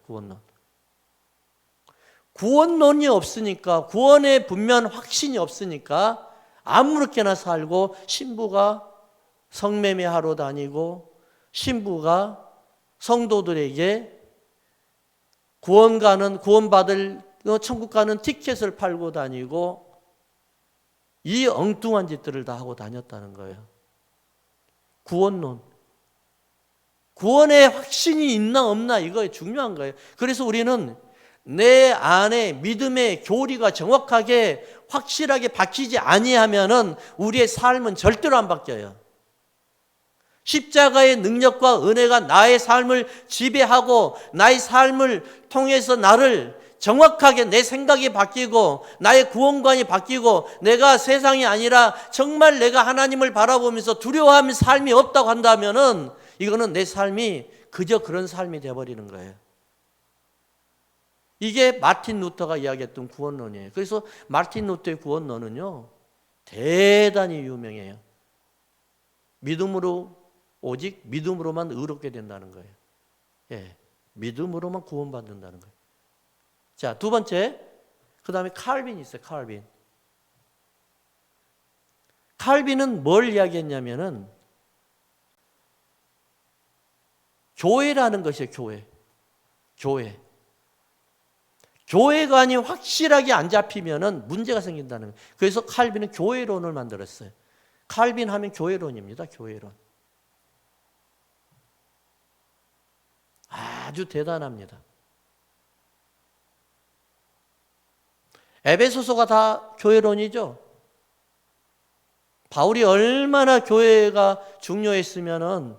구원론이 없으니까 구원의 분명한 확신이 없으니까 아무렇게나 살고 신부가 성매매하러 다니고 신부가 성도들에게 구원받을 천국 가는 티켓을 팔고 다니고 이 엉뚱한 짓들을 다 하고 다녔다는 거예요. 구원론. 구원의 확신이 있나 없나 이거 중요한 거예요. 그래서 우리는 내 안에 믿음의 교리가 정확하게 확실하게 박히지 아니하면은 우리의 삶은 절대로 안 바뀌어요. 십자가의 능력과 은혜가 나의 삶을 지배하고 나의 삶을 통해서 나를 정확하게 내 생각이 바뀌고 나의 구원관이 바뀌고 내가 세상이 아니라 정말 내가 하나님을 바라보면서 두려워하는 삶이 없다고 한다면은 이거는 내 삶이 그저 그런 삶이 되어버리는 거예요. 이게 마틴 루터가 이야기했던 구원론이에요. 그래서 마틴 루터의 구원론은요 대단히 유명해요. 오직 믿음으로만 의롭게 된다는 거예요. 예, 믿음으로만 구원받는다는 거예요. 자, 두 번째, 그 다음에 칼빈이 있어요. 칼빈은 뭘 이야기했냐면은 교회라는 것이에요. 교회관이 확실하게 안 잡히면은 문제가 생긴다는 거예요. 그래서 칼빈은 교회론을 만들었어요. 칼빈 하면 교회론입니다. 교회론. 아주 대단합니다. 에베소서가 다 교회론이죠. 바울이 얼마나 교회가 중요했으면은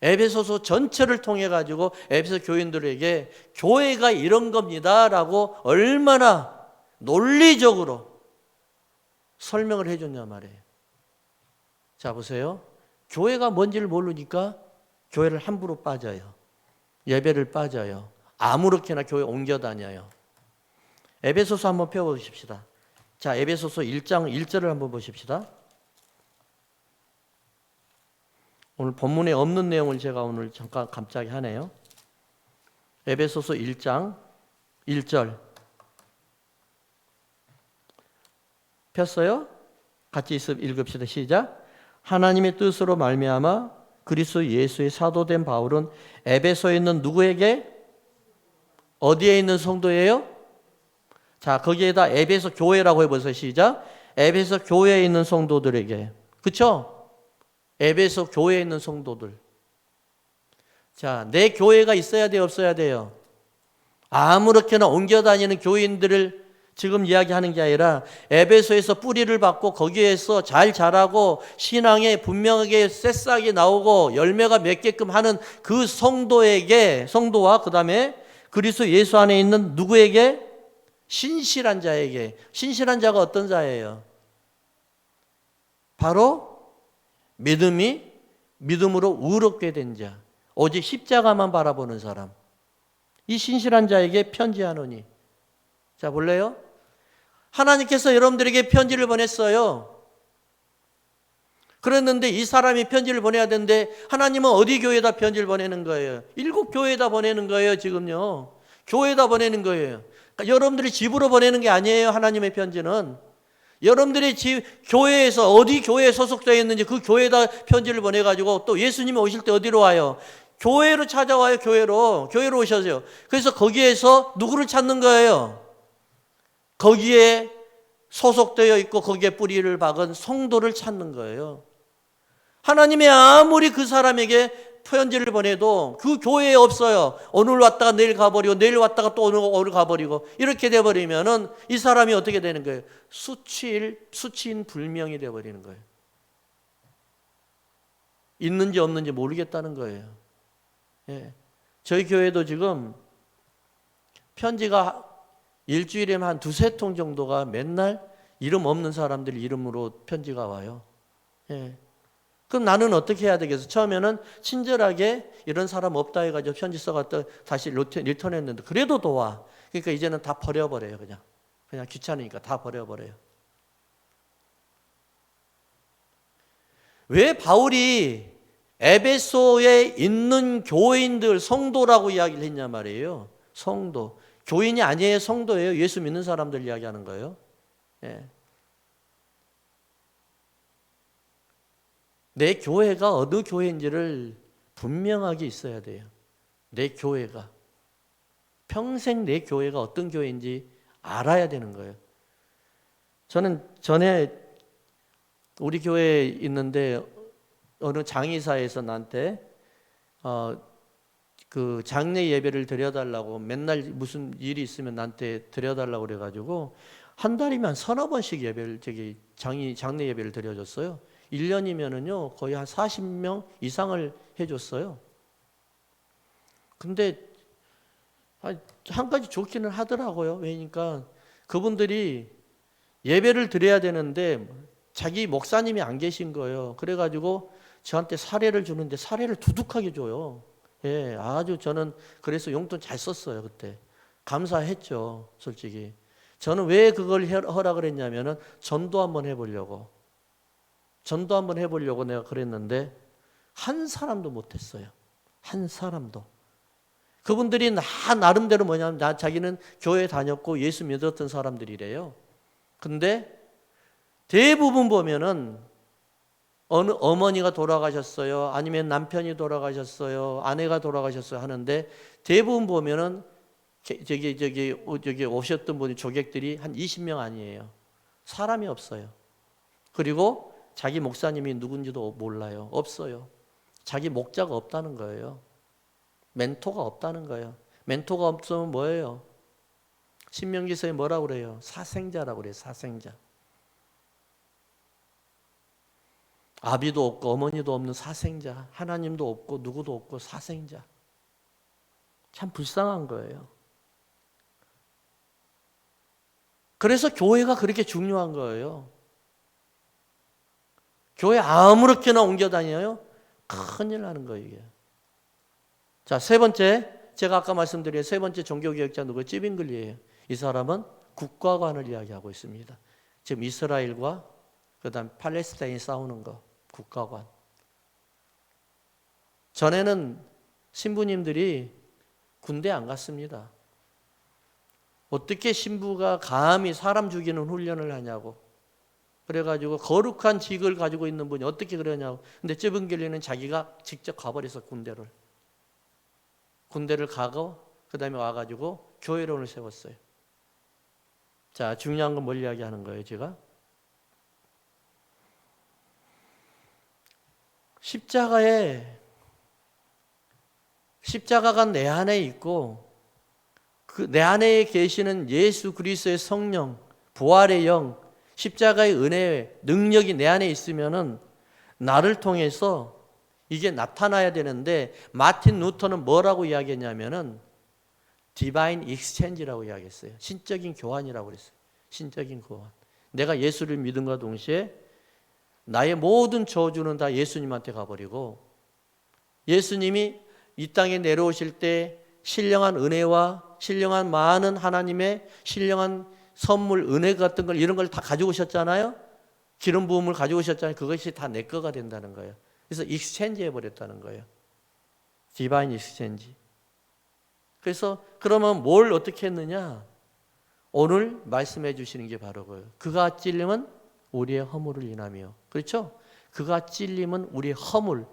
에베소서 전체를 통해 가지고 에베소 교인들에게 교회가 이런 겁니다라고 얼마나 논리적으로 설명을 해줬냐 말이에요. 자, 보세요. 교회가 뭔지를 모르니까 교회를 함부로 빠져요. 예배를 빠져요. 아무렇게나 교회 옮겨 다녀요. 에베소서 한번 펴보십시다. 자, 에베소서 1장 1절을 한번 보십시다. 오늘 본문에 없는 내용을 제가 오늘 잠깐 갑자기 하네요. 에베소서 1장 1절 폈어요? 같이 읽읍시다. 시작. 하나님의 뜻으로 말미암아 그리스도 예수의 사도된 바울은 에베소에 있는 누구에게? 어디에 있는 성도예요? 자, 거기에다 에베소 교회라고 해보세요. 시작. 에베소 교회에 있는 성도들에게. 그렇죠? 에베소 교회에 있는 성도들. 자, 내 교회가 있어야 돼요? 없어야 돼요? 아무렇게나 옮겨다니는 교인들을 지금 이야기하는 게 아니라 에베소에서 뿌리를 받고 거기에서 잘 자라고 신앙에 분명하게 새싹이 나오고 열매가 맺게끔 하는 그 성도와 그 다음에 그리스도 예수 안에 있는 누구에게? 신실한 자에게. 신실한 자가 어떤 자예요? 바로 믿음으로 의롭게 된 자, 오직 십자가만 바라보는 사람, 이 신실한 자에게 편지하노니. 자, 볼래요? 하나님께서 여러분들에게 편지를 보냈어요. 그랬는데 이 사람이 편지를 보내야 되는데 하나님은 어디 교회에다 편지를 보내는 거예요? 7교회에다 보내는 거예요, 지금요. 교회에다 보내는 거예요. 그러니까 여러분들이 집으로 보내는 게 아니에요, 하나님의 편지는. 여러분들이 교회에서 어디 교회에 소속되어 있는지 그 교회에다 편지를 보내가지고 또 예수님이 오실 때 어디로 와요? 교회로 찾아와요, 교회로. 교회로 오셔서요. 그래서 거기에서 누구를 찾는 거예요? 거기에 소속되어 있고 거기에 뿌리를 박은 성도를 찾는 거예요. 하나님이 아무리 그 사람에게 편지를 보내도 그 교회에 없어요. 오늘 왔다가 내일 가버리고 내일 왔다가 또 오늘 가버리고 이렇게 돼버리면은 이 사람이 어떻게 되는 거예요? 수치인 불명이 돼버리는 거예요. 있는지 없는지 모르겠다는 거예요. 예. 저희 교회도 지금 편지가 일주일에 한 2-3통 정도가 맨날 이름 없는 사람들 이름으로 편지가 와요. 예. 그럼 나는 어떻게 해야 되겠어? 처음에는 친절하게 이런 사람 없다 해가지고 편지 써갖다 다시 리턴했는데 그래도 또 와. 그러니까 이제는 다 버려버려요. 그냥 귀찮으니까 다 버려버려요. 왜 바울이 에베소에 있는 교인들 성도라고 이야기를 했냐 말이에요. 성도. 교인이 아니에요. 성도예요. 예수 믿는 사람들 이야기하는 거예요. 예. 내 교회가 어느 교회인지를 분명하게 있어야 돼요. 내 교회가. 평생 내 교회가 어떤 교회인지 알아야 되는 거예요. 저는 전에 우리 교회에 있는데 어느 장의사에서 나한테 그 장례 예배를 드려달라고 맨날 무슨 일이 있으면 나한테 드려달라고 그래가지고 한 달이면 3-4번씩 예배를 장례 예배를 드려줬어요. 1년이면은요 거의 한 40명 이상을 해줬어요. 근데 한 가지 좋기는 하더라고요. 왜냐니까 그분들이 예배를 드려야 되는데 자기 목사님이 안 계신 거예요. 그래가지고 저한테 사례를 주는데 사례를 두둑하게 줘요. 예, 아주 저는 그래서 용돈 잘 썼어요 그때. 감사했죠, 솔직히. 저는 왜 그걸 허락을 했냐면은 전도 한번 해보려고 내가 그랬는데 한 사람도 못했어요. 한 사람도. 그분들이 나름대로 뭐냐면 자기는 교회 다녔고 예수 믿었던 사람들이래요. 근데 대부분 보면은 어느 어머니가 돌아가셨어요. 아니면 남편이 돌아가셨어요. 아내가 돌아가셨어요 하는데 대부분 보면은 저기 오셨던 분이 조객들이 한 20명 아니에요. 사람이 없어요. 그리고 자기 목사님이 누군지도 몰라요. 없어요. 자기 목자가 없다는 거예요. 멘토가 없다는 거예요. 멘토가 없으면 뭐예요? 신명기서에 뭐라고 그래요? 사생자라고 그래요. 사생자. 아비도 없고 어머니도 없는 사생자. 하나님도 없고 누구도 없고 사생자. 참 불쌍한 거예요. 그래서 교회가 그렇게 중요한 거예요. 교회 아무렇게나 옮겨 다녀요? 큰일 나는 거예요, 이게. 자, 세 번째, 제가 아까 말씀드린 세 번째 종교개혁자 누구? 찌빙글리예요. 이 사람은 국가관을 이야기하고 있습니다. 지금 이스라엘과 그다음 팔레스타인이 싸우는 거, 국가관. 전에는 신부님들이 군대 안 갔습니다. 어떻게 신부가 감히 사람 죽이는 훈련을 하냐고. 그래가지고 거룩한 직을 가지고 있는 분이 어떻게 그러냐고. 근데 찌빙글리는 자기가 직접 가버려서 군대를 가고 그 다음에 와가지고 교회론을 세웠어요. 자, 중요한 건 뭘 이야기하는 거예요, 제가? 십자가가 내 안에 있고 그 내 안에 계시는 예수 그리스도의 성령, 부활의 영, 십자가의 은혜의 능력이 내 안에 있으면은 나를 통해서 이게 나타나야 되는데 마틴 루터는 뭐라고 이야기했냐면은 디바인 익스체인지라고 이야기했어요. 신적인 교환이라고 그랬어요. 신적인 교환. 내가 예수를 믿음과 동시에 나의 모든 저주는 다 예수님한테 가버리고 예수님이 이 땅에 내려오실 때 신령한 은혜와 신령한 많은 하나님의 신령한 선물, 은혜 같은 걸 이런 걸 다 가지고 오셨잖아요. 기름 부음을 가지고 오셨잖아요. 그것이 다 내 거가 된다는 거예요. 그래서 익스체인지 해버렸다는 거예요. 디바인 익스체인지. 그래서 그러면 뭘 어떻게 했느냐? 오늘 말씀해 주시는 게 바로 그거예요. 그가 찔림은 우리의 허물을 인하며. 그렇죠? 그가 찔림은 우리의 허물.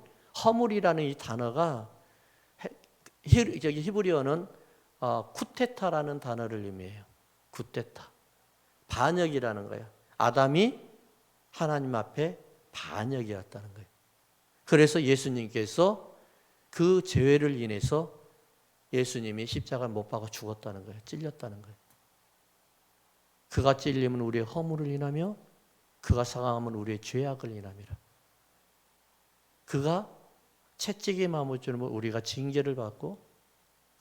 허물이라는 이 단어가 히브리어는 쿠테타라는 단어를 의미해요. 쿠테타. 반역이라는 거예요. 아담이 하나님 앞에 반역이었다는 거예요. 그래서 예수님께서 그 죄를 인해서 예수님이 십자가에 못 박아 죽었다는 거예요. 찔렸다는 거예요. 그가 찔림은 우리의 허물을 인하며 그가 상함은 우리의 죄악을 인함이라. 그가 채찍에 맞을 줄은 우리가 징계를 받고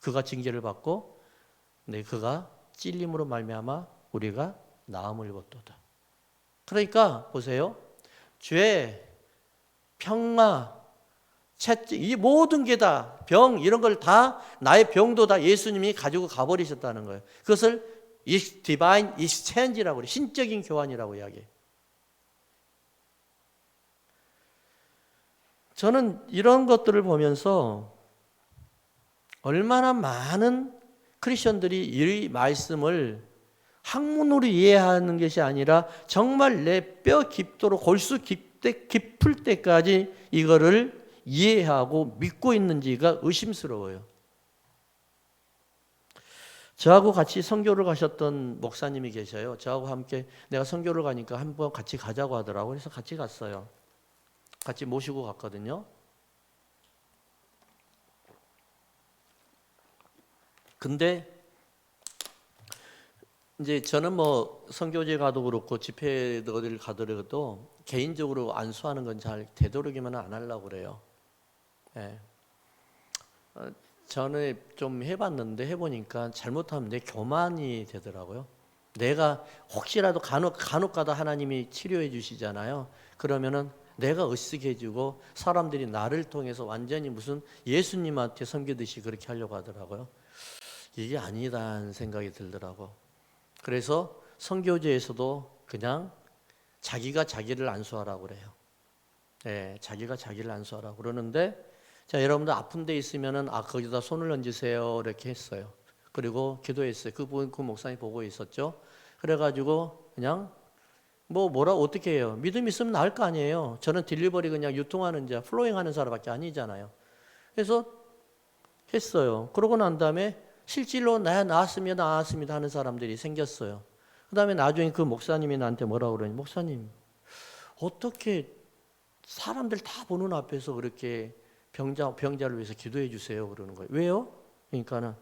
그가 징계를 받고 그가 찔림으로 말미암아 우리가 나음을 입었도다. 그러니까 보세요. 죄, 평마, 채찍 이 모든 게 다 병 이런 걸 다 나의 병도 다 예수님이 가지고 가버리셨다는 거예요. 그것을 디바인 익스체인지라고 그래요. 신적인 교환이라고 이야기해요. 저는 이런 것들을 보면서 얼마나 많은 크리스천들이 이 말씀을 학문으로 이해하는 것이 아니라 정말 내 뼈 깊도록 골수 깊을 때까지 이거를 이해하고 믿고 있는지가 의심스러워요. 저하고 같이 선교를 가셨던 목사님이 계셔요. 저하고 함께 내가 선교를 가니까 한번 같이 가자고 하더라고요. 그래서 같이 갔어요. 같이 모시고 갔거든요. 근데 이제 저는 뭐 선교제 가도 그렇고 집회 어디를 가더라도 개인적으로 안수하는 건 잘 되도록이면 안 하려고 그래요. 예. 저는 좀 해보니까 잘못하면 내 교만이 되더라고요. 내가 혹시라도 간혹가다 하나님이 치료해 주시잖아요. 그러면은 내가 으쓱 해주고 사람들이 나를 통해서 완전히 무슨 예수님한테 섬기듯이 그렇게 하려고 하더라고요. 이게 아니다는 생각이 들더라고. 그래서 선교제에서도 그냥 자기가 자기를 안수하라고 그래요. 네, 자기가 자기를 안수하라고 그러는데 자, 여러분들 아픈 데 있으면은 거기다 손을 얹으세요 이렇게 했어요. 그리고 기도했어요. 그 목사님 보고 있었죠. 그래가지고 그냥 뭐라 어떻게 해요? 믿음 있으면 나을 거 아니에요. 저는 딜리버리 그냥 유통하는 자, 플로잉하는 사람밖에 아니잖아요. 그래서 했어요. 그러고 난 다음에 실질로 나았습니다 하는 사람들이 생겼어요. 그 다음에 나중에 그 목사님이 나한테 뭐라고 그러니, 목사님 어떻게 사람들 다 보는 앞에서 그렇게 병자를 위해서 기도해 주세요 그러는 거예요. 왜요? 그러니까는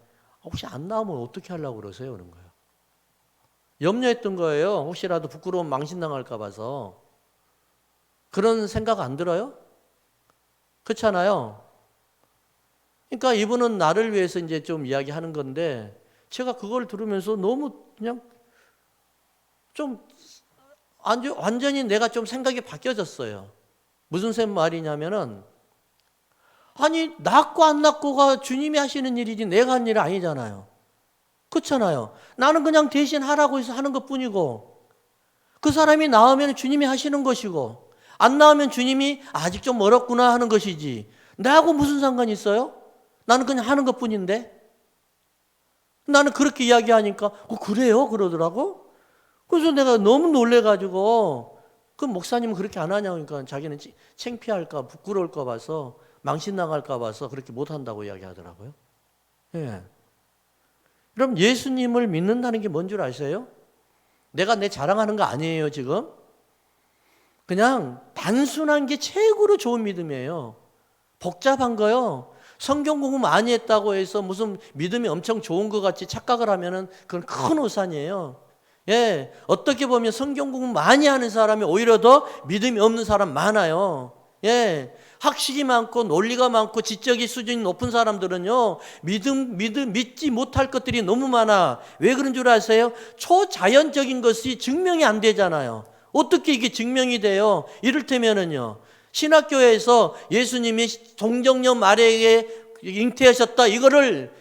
혹시 안 나오면 어떻게 하려고 그러세요? 그러는 거예요. 염려했던 거예요. 혹시라도 부끄러움 망신당할까 봐서. 그런 생각 안 들어요? 그렇잖아요. 그러니까 이분은 나를 위해서 이제 좀 이야기하는 건데 제가 그걸 들으면서 너무 그냥 좀 완전히 내가 좀 생각이 바뀌어졌어요. 무슨 말이냐면은 아니 낫고 안 낫고가 주님이 하시는 일이지 내가 한 일이 아니잖아요. 그렇잖아요. 나는 그냥 대신 하라고 해서 하는 것뿐이고 그 사람이 나으면 주님이 하시는 것이고 안 나으면 주님이 아직 좀 멀었구나 하는 것이지 나하고 무슨 상관이 있어요? 나는 그냥 하는 것뿐인데 나는 그렇게 이야기하니까 그래요? 그러더라고. 그래서 내가 너무 놀래가지고 그 목사님은 그렇게 안 하냐고 하니까 자기는 창피할까 부끄러울까 봐서 망신 나갈까 봐서 그렇게 못한다고 이야기하더라고요. 예. 그럼 예수님을 믿는다는 게 뭔 줄 아세요? 내가 내 자랑하는 거 아니에요 지금. 그냥 단순한 게 최고로 좋은 믿음이에요. 복잡한 거요. 성경 공부 많이 했다고 해서 무슨 믿음이 엄청 좋은 것 같이 착각을 하면은 그건 큰 오산이에요. 예, 어떻게 보면 성경 공부 많이 하는 사람이 오히려 더 믿음이 없는 사람 많아요. 예, 학식이 많고 논리가 많고 지적인 수준이 높은 사람들은요 믿지 못할 것들이 너무 많아. 왜 그런 줄 아세요? 초자연적인 것이 증명이 안 되잖아요. 어떻게 이게 증명이 돼요? 이를테면은요 신학교에서 예수님이 동정녀 마리아에게 잉태하셨다 이거를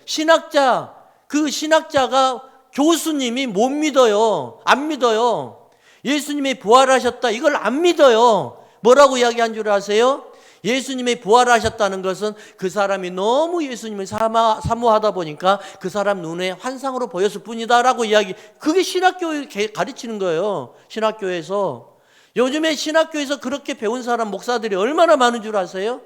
그 신학자가 교수님이 못 믿어요. 안 믿어요. 예수님이 부활하셨다, 이걸 안 믿어요. 뭐라고 이야기한 줄 아세요? 예수님이 부활하셨다는 것은 그 사람이 너무 예수님을 사모하다 보니까 그 사람 눈에 환상으로 보였을 뿐이다라고 이야기. 그게 신학교에 가르치는 거예요. 신학교에서. 요즘에 신학교에서 그렇게 배운 사람 목사들이 얼마나 많은 줄 아세요?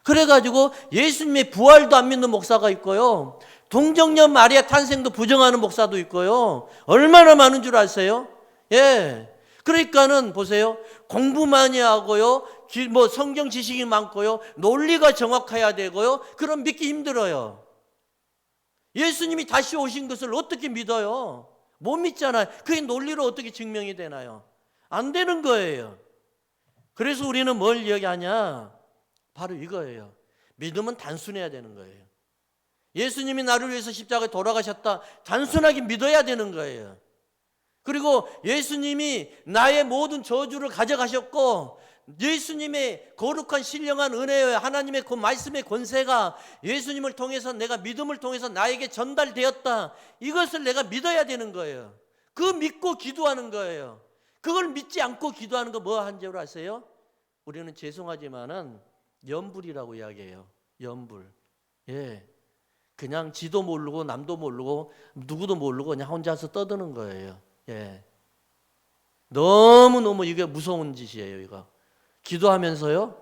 그래가지고 예수님의 부활도 안 믿는 목사가 있고요, 동정녀 마리아 탄생도 부정하는 목사도 있고요. 얼마나 많은 줄 아세요? 예. 그러니까는 보세요. 공부 많이 하고요, 성경 지식이 많고요, 논리가 정확해야 되고요, 그럼 믿기 힘들어요. 예수님이 다시 오신 것을 어떻게 믿어요? 못 믿잖아요. 그게 논리로 어떻게 증명이 되나요? 안 되는 거예요. 그래서 우리는 뭘 이야기하냐? 바로 이거예요. 믿음은 단순해야 되는 거예요. 예수님이 나를 위해서 십자가에 돌아가셨다, 단순하게 믿어야 되는 거예요. 그리고 예수님이 나의 모든 저주를 가져가셨고, 예수님의 거룩한 신령한 은혜와 하나님의 그 말씀의 권세가 예수님을 통해서, 내가 믿음을 통해서 나에게 전달되었다, 이것을 내가 믿어야 되는 거예요. 그 믿고 기도하는 거예요. 그걸 믿지 않고 기도하는 거 뭐 한 줄 아세요? 우리는 죄송하지만은 염불이라고 이야기해요. 염불. 예. 그냥 지도 모르고 남도 모르고 누구도 모르고 그냥 혼자서 떠드는 거예요. 예. 너무너무 이게 무서운 짓이에요, 이거. 기도하면서요?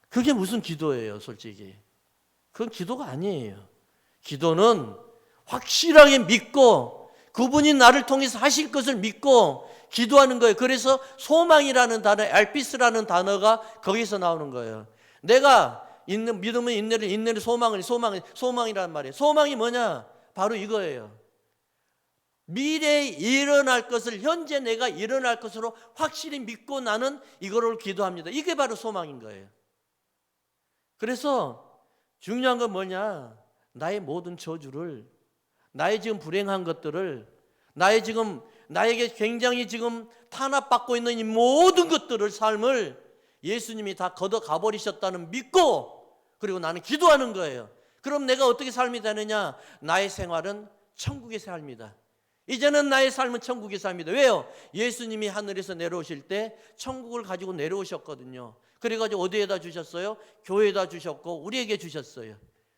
그게 무슨 기도예요, 솔직히. 그건 기도가 아니에요. 기도는 확실하게 믿고 그분이 나를 통해서 하실 것을 믿고 기도하는 거예요. 그래서 소망이라는 단어, 엘피스라는 단어가 거기서 나오는 거예요. 내가 믿음은 인내를 소망이란 말이에요. 소망이 뭐냐? 바로 이거예요. 미래에 일어날 것을 현재 내가 일어날 것으로 확실히 믿고 나는 이거를 기도합니다. 이게 바로 소망인 거예요. 그래서 중요한 건 뭐냐? 나의 모든 저주를, 나의 지금 불행한 것들을, 나에게 굉장히 지금 탄압받고 있는 이 모든 것들을, 삶을 예수님이 다 걷어가 버리셨다는 믿고, 그리고 나는 기도하는 거예요. 그럼 내가 어떻게 삶이 되느냐? 나의 생활은 천국의 삶이다. 이제는 나의 삶은 천국의 삶이다. 왜요? 예수님이 하늘에서 내려오실 때 천국을 가지고 내려오셨거든요. 그래가지고 어디에다 주셨어요? 교회에다 주셨고 우리에게 주셨어요.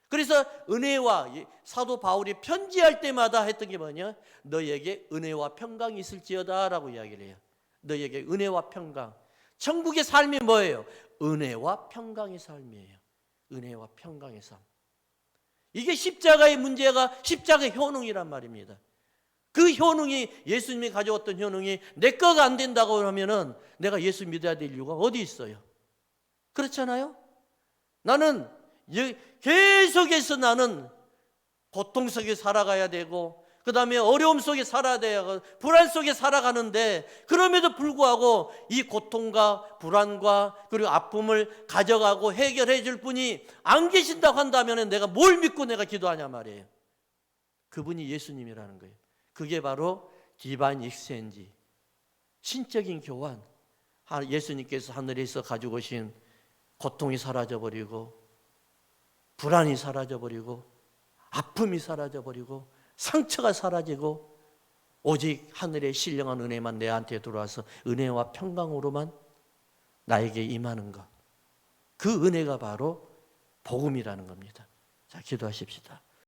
그래서 은혜와, 사도 바울이 편지할 때마다 했던 게 뭐냐? 너희에게 은혜와 평강이 있을지어다 라고 이야기를 해요. 너희에게 은혜와 평강. 천국의 삶이 뭐예요? 은혜와 평강의 삶이에요. 은혜와 평강의 삶. 이게 십자가의 문제가, 십자가의 효능이란 말입니다. 그 효능이, 예수님이 가져왔던 효능이 내 거가 안 된다고 하면은 내가 예수 믿어야 될 이유가 어디 있어요? 그렇잖아요? 나는 계속해서 나는 고통 속에 살아가야 되고, 그 다음에 어려움 속에 살아야 되고, 불안 속에 살아가는데, 그럼에도 불구하고 이 고통과 불안과 그리고 아픔을 가져가고 해결해 줄 분이 안 계신다고 한다면 내가 뭘 믿고 내가 기도하냐 말이에요. 그분이 예수님이라는 거예요. 그게 바로 디바인 익스체인지, 신적인 교환. 예수님께서 하늘에서 가지고 오신 고통이 사라져버리고, 불안이 사라져버리고, 아픔이 사라져버리고, 상처가 사라지고, 오직 하늘의 신령한 은혜만 내한테 들어와서 은혜와 평강으로만 나에게 임하는 것, 그 은혜가 바로 복음이라는 겁니다. 자, 기도하십시다.